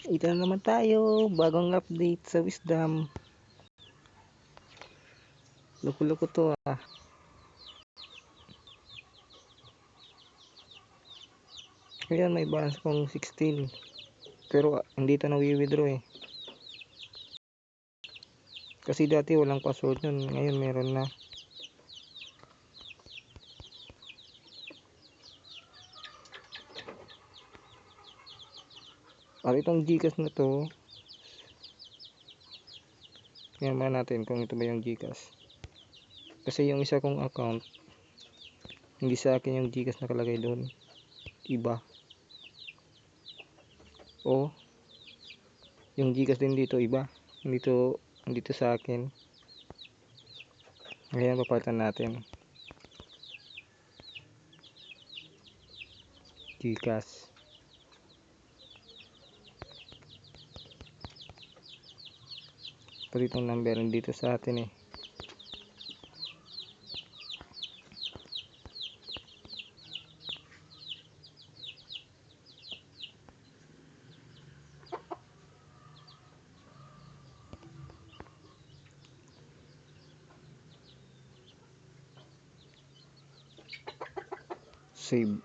Ito na naman tayo, bagong update sa Wisdom. Loko-loko to ah. Ayan, may balance kong 16. Pero hindi ito na-withdraw eh. Kasi dati walang password nun, ngayon meron na. At itong Gcash na to, tingnan natin kung ito ba yung Gcash. Kasi yung isa kong account, hindi sa akin yung Gcash nakalagay doon. Iba. O, yung Gcash din dito iba. Dito sa akin. Ngayon papalitan natin. Gcash. Pati itong number dito sa atin eh. Save.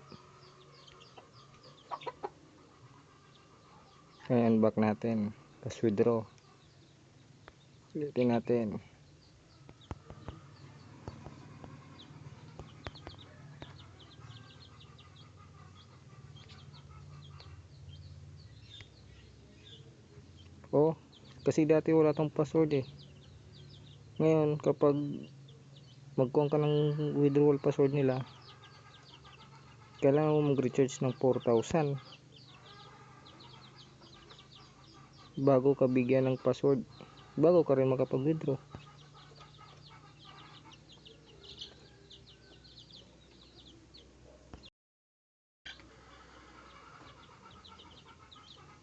Ayan, back natin. Tapos withdraw. Ulitin natin. Oh, kasi dati wala tong password eh. Ngayon, kapag magkuha ka ng withdrawal password nila, kailangan mo mag-recharge ng 4,000 bago ka bigyan ng password, bago ka rin makapag-withdraw.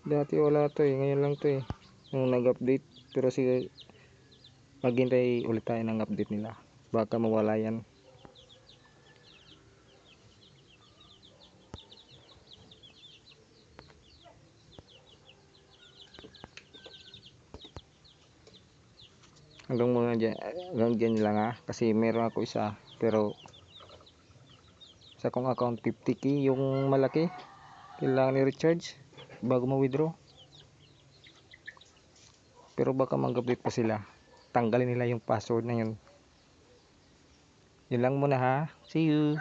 Dati wala to eh, ngayon lang to eh nung nag-update. Pero sige, maghintay ulit tayo ng update nila, baka mawala yan. Hanggang dyan lang ha, kasi meron ako isa, pero sa kong account 50k yung malaki, kailangan i-recharge bago ma-withdraw. Pero baka mag-update pa sila, tanggalin nila yung password na yun. Yun lang muna ha, see you.